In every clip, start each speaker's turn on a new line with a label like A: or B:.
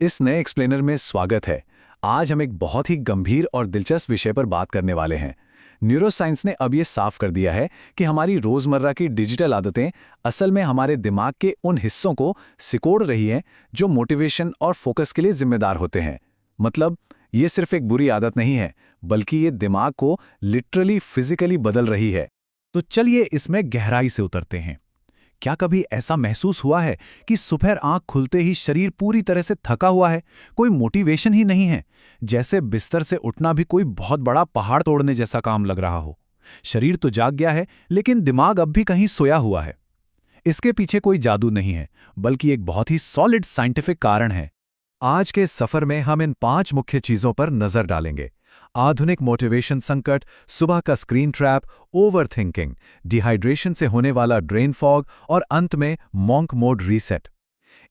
A: इस नए एक्सप्लेनर में स्वागत है। आज हम एक बहुत ही गंभीर और दिलचस्प विषय पर बात करने वाले हैं। न्यूरोसाइंस ने अब ये साफ कर दिया है कि हमारी रोज़मर्रा की डिजिटल आदतें असल में हमारे दिमाग के उन हिस्सों को सिकोड़ रही हैं जो मोटिवेशन और फोकस के लिए जिम्मेदार होते हैं। मतलब, ये सिर्फ एक बुरी आदत नहीं है, बल्कि ये दिमाग को लिटरली फिजिकली बदल रही है।
B: तो चलिए इसमें गहराई से उतरते हैं। क्या कभी ऐसा महसूस हुआ है कि सुबह आंख खुलते ही शरीर पूरी तरह से थका हुआ है, कोई मोटिवेशन ही नहीं है, जैसे बिस्तर से उठना भी कोई बहुत बड़ा पहाड़ तोड़ने जैसा काम लग रहा हो। शरीर तो जाग गया है, लेकिन दिमाग अब भी कहीं सोया हुआ है। इसके पीछे कोई जादू नहीं है, बल्कि एक बहुत ही सॉलिड साइंटिफिक कारण है। आज के सफर में हम इन 5 मुख्य चीजों पर नजर डालेंगे। आधुनिक मोटिवेशन संकट, सुबह का स्क्रीन ट्रैप, ओवरथिंकिंग, डिहाइड्रेशन से होने वाला ब्रेन फॉग और अंत में मॉन्क मोड रीसेट।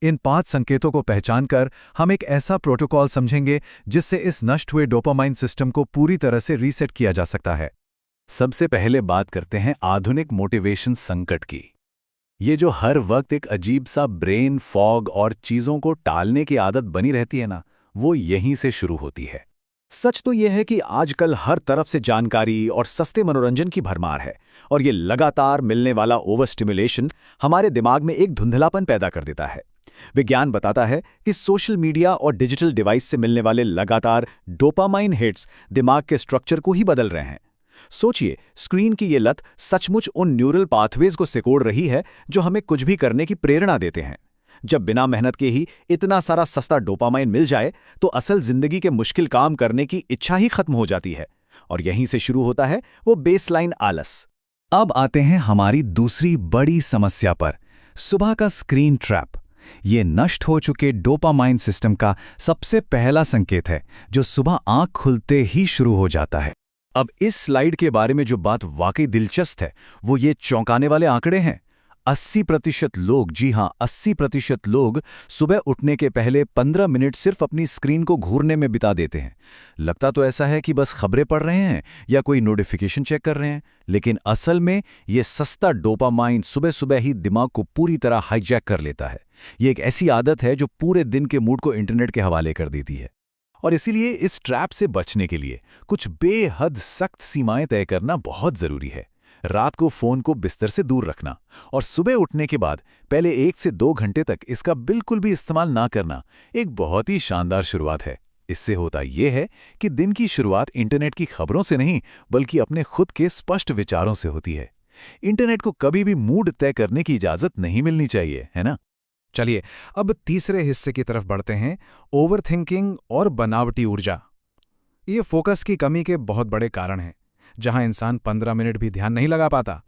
B: इन 5 संकेतों को पहचानकर हम एक ऐसा प्रोटोकॉल समझेंगे जिससे इस नष्ट हुए डोपामाइन सिस्टम को पूरी तरह से रीसेट किया जा सकता है। सबसे पहले बात करते हैं आधुनिक मोटिवेशन संकट की। ये जो हर वक्त एक अजीब सा ब्रेन फॉग और चीजों को टालने की आदत बनी रहती है ना, वो यहीं से शुरू होती है। सच तो यह है कि आजकल हर तरफ से जानकारी और सस्ते मनोरंजन की भरमार है, और ये लगातार मिलने वाला ओवर स्टिमुलेशन हमारे दिमाग में एक धुंधलापन पैदा कर देता है। विज्ञान बताता है कि सोशल मीडिया और डिजिटल डिवाइस से मिलने वाले लगातार डोपामाइन हिट्स दिमाग के स्ट्रक्चर को ही बदल रहे हैं। सोचिए, स्क्रीन की ये लत सचमुच उन न्यूरल पाथवेज को सिकोड़ रही है जो हमें कुछ भी करने की प्रेरणा देते हैं। जब बिना मेहनत के ही इतना सारा सस्ता डोपामाइन मिल जाए तो असल जिंदगी के मुश्किल काम करने की इच्छा ही खत्म हो जाती है, और यहीं से शुरू होता है वो बेसलाइन आलस। अब आते हैं हमारी दूसरी बड़ी समस्या पर, सुबह का स्क्रीन ट्रैप। ये नष्ट हो चुके डोपामाइन सिस्टम का सबसे पहला संकेत है, जो सुबह आंख खुलते ही शुरू हो जाता है। अब इस स्लाइड के बारे में जो बात वाकई दिलचस्प है, वो ये चौंकाने वाले आंकड़े हैं। 80% लोग, जी हां 80% लोग सुबह उठने के पहले 15 मिनट सिर्फ अपनी स्क्रीन को घूरने में बिता देते हैं। लगता तो ऐसा है कि बस खबरें पढ़ रहे हैं या कोई नोटिफिकेशन चेक कर रहे हैं, लेकिन असल में ये सस्ता डोपामाइन सुबह सुबह ही दिमाग को पूरी तरह हाईजैक कर लेता है। ये एक ऐसी आदत है जो पूरे दिन के मूड को इंटरनेट के हवाले कर देती है। और इसीलिए इस ट्रैप से बचने के लिए कुछ बेहद सख्त सीमाएं तय करना बहुत जरूरी है। रात को फोन को बिस्तर से दूर रखना और सुबह उठने के बाद पहले 1 से 2 घंटे तक इसका बिल्कुल भी इस्तेमाल ना करना एक बहुत ही शानदार शुरुआत है। इससे होता यह है कि दिन की शुरुआत इंटरनेट की खबरों से नहीं, बल्कि अपने खुद के स्पष्ट विचारों से होती है। इंटरनेट को कभी भी मूड तय करने की इजाजत नहीं मिलनी चाहिए, है ना? चलिए अब तीसरे हिस्से की तरफ बढ़ते हैं, ओवरथिंकिंग और बनावटी ऊर्जा। ये फोकस की कमी के बहुत बड़े कारण हैं, जहां इंसान 15 मिनट भी ध्यान नहीं लगा पाता।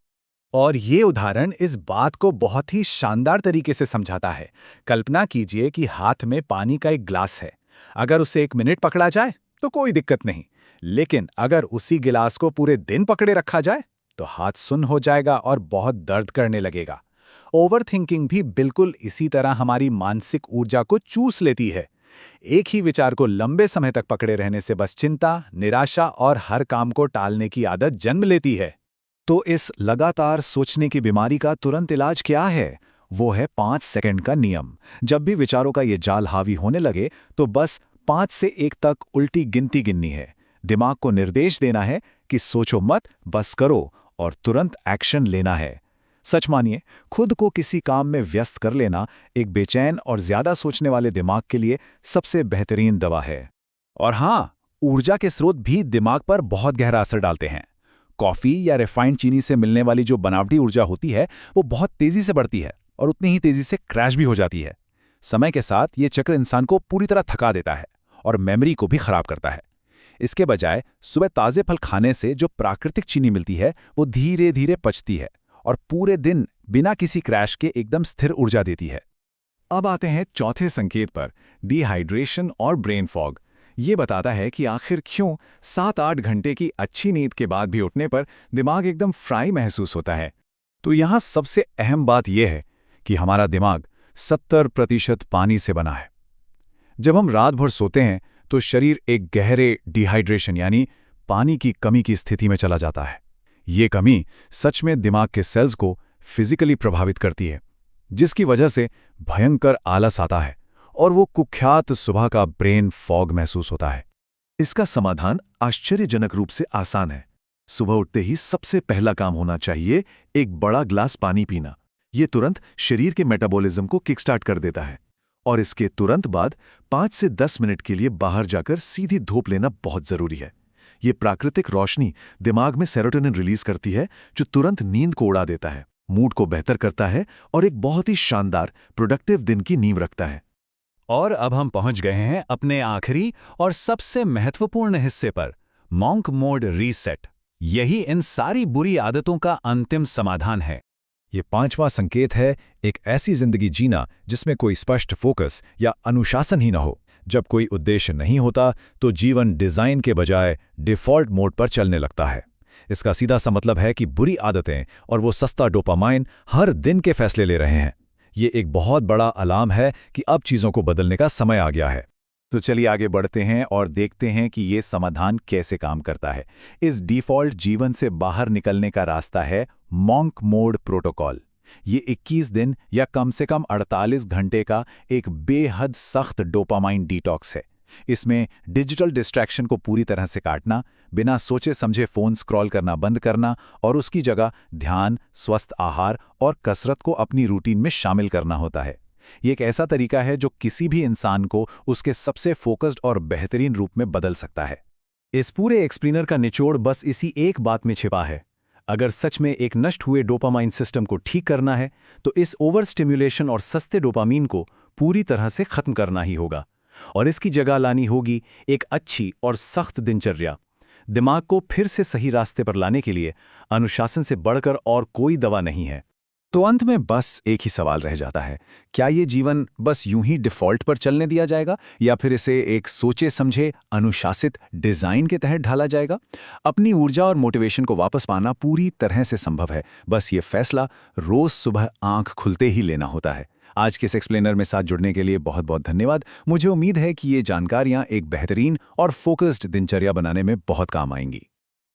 B: और ये उदाहरण इस बात को बहुत ही शानदार तरीके से समझाता है। कल्पना कीजिए कि हाथ में पानी का एक ग्लास है। अगर उसे 1 मिनट पकड़ा जाए तो कोई दिक्कत नहीं, लेकिन अगर उसी गिलास को पूरे दिन पकड़े रखा जाए तो हाथ सुन्न हो जाएगा और बहुत दर्द करने लगेगा। ओवरथिंकिंग भी बिल्कुल इसी तरह हमारी मानसिक ऊर्जा को चूस लेती है। एक ही विचार को लंबे समय तक पकड़े रहने से बस चिंता, निराशा और हर काम को टालने की आदत जन्म लेती है। तो इस लगातार सोचने की बीमारी का तुरंत इलाज क्या है? वो है 5 सेकंड का नियम। जब भी विचारों का ये जाल हावी होने लगे तो बस 5 से 1 तक उल्टी गिनती गिननी है। दिमाग को निर्देश देना है कि सोचो मत, बस करो, और तुरंत एक्शन लेना है। सच मानिए, खुद को किसी काम में व्यस्त कर लेना एक बेचैन और ज्यादा सोचने वाले दिमाग के लिए सबसे बेहतरीन दवा है। और हाँ, ऊर्जा के स्रोत भी दिमाग पर बहुत गहरा असर डालते हैं। कॉफी या रिफाइंड चीनी से मिलने वाली जो बनावटी ऊर्जा होती है, वो बहुत तेजी से बढ़ती है और उतनी ही तेजी से क्रैश भी हो जाती है। समय के साथ ये चक्र इंसान को पूरी तरह थका देता है और मेमोरी को भी खराब करता है। इसके बजाय सुबह ताजे फल खाने से जो प्राकृतिक चीनी मिलती है, वो धीरे धीरे पचती है और पूरे दिन बिना किसी क्रैश के एकदम स्थिर ऊर्जा देती है। अब आते हैं चौथे संकेत पर, डिहाइड्रेशन और ब्रेन फॉग। ये बताता है कि आखिर क्यों 7-8 घंटे की अच्छी नींद के बाद भी उठने पर दिमाग एकदम फ्राई महसूस होता है। तो यहाँ सबसे अहम बात यह है कि हमारा दिमाग 70% पानी से बना है। जब हम रात भर सोते हैं तो शरीर एक गहरे डिहाइड्रेशन यानी पानी की कमी की स्थिति में चला जाता है। ये कमी सच में दिमाग के सेल्स को फिजिकली प्रभावित करती है, जिसकी वजह से भयंकर आलस आता है और वो कुख्यात सुबह का ब्रेन फॉग महसूस होता है। इसका समाधान आश्चर्यजनक रूप से आसान है। सुबह उठते ही सबसे पहला काम होना चाहिए एक बड़ा ग्लास पानी पीना। ये तुरंत शरीर के मेटाबॉलिज्म को किकस्टार्ट कर देता है। और इसके तुरंत बाद 5 से 10 मिनट के लिए बाहर जाकर सीधी धूप लेना बहुत जरूरी है। ये प्राकृतिक रोशनी दिमाग में सेरोटोनिन रिलीज करती है, जो तुरंत नींद को उड़ा देता है, मूड को बेहतर करता है और एक बहुत ही शानदार प्रोडक्टिव दिन की नींव रखता है।
A: और अब हम पहुंच गए हैं अपने आखिरी और सबसे महत्वपूर्ण हिस्से पर, मॉन्क मोड रीसेट। यही इन सारी बुरी आदतों का अंतिम समाधान है।
B: ये 5वां संकेत है एक ऐसी जिंदगी जीना जिसमें कोई स्पष्ट फोकस या अनुशासन ही न हो। जब कोई उद्देश्य नहीं होता तो जीवन डिजाइन के बजाय डिफॉल्ट मोड पर चलने लगता है। इसका सीधा सा मतलब है कि बुरी आदतें और वो सस्ता डोपामाइन हर दिन के फैसले ले रहे हैं। ये एक बहुत बड़ा अलार्म है कि अब चीज़ों को बदलने का समय आ गया है। तो चलिए आगे बढ़ते हैं और देखते हैं कि ये समाधान कैसे काम करता है। इस डिफ़ॉल्ट जीवन से बाहर निकलने का रास्ता है मॉन्क मोड प्रोटोकॉल। ये 21 दिन या कम से कम 48 घंटे का एक बेहद सख्त डोपामाइन डिटॉक्स है। इसमें डिजिटल डिस्ट्रैक्शन को पूरी तरह से काटना, बिना सोचे समझे फ़ोन स्क्रॉल करना बंद करना और उसकी जगह ध्यान, स्वस्थ आहार और कसरत को अपनी रूटीन में शामिल करना होता है। ये एक ऐसा तरीका है जो किसी भी इंसान को उसके सबसे फोकस्ड और बेहतरीन रूप में बदल सकता है।
A: इस पूरे एक्सप्लेनर का निचोड़ बस इसी एक बात में छिपा है। अगर सच में एक नष्ट हुए डोपामाइन सिस्टम को ठीक करना है तो इस ओवर स्टिम्युलेशन और सस्ते डोपामीन को पूरी तरह से खत्म करना ही होगा, और इसकी जगह लानी होगी एक अच्छी और सख्त दिनचर्या। दिमाग को फिर से सही रास्ते पर लाने के लिए अनुशासन से बढ़कर और कोई दवा नहीं है।
B: तो अंत में बस एक ही सवाल रह जाता है, क्या ये जीवन बस यूं ही डिफ़ॉल्ट पर चलने दिया जाएगा या फिर इसे एक सोचे समझे अनुशासित डिज़ाइन के तहत ढाला जाएगा? अपनी ऊर्जा और मोटिवेशन को वापस पाना पूरी तरह से संभव है, बस ये फैसला रोज़ सुबह आंख खुलते ही लेना होता है। आज के इस एक्सप्लेनर में साथ जुड़ने के लिए बहुत बहुत धन्यवाद। मुझे उम्मीद है कि ये जानकारियाँ एक बेहतरीन और फोकस्ड दिनचर्या बनाने में बहुत काम आएंगी।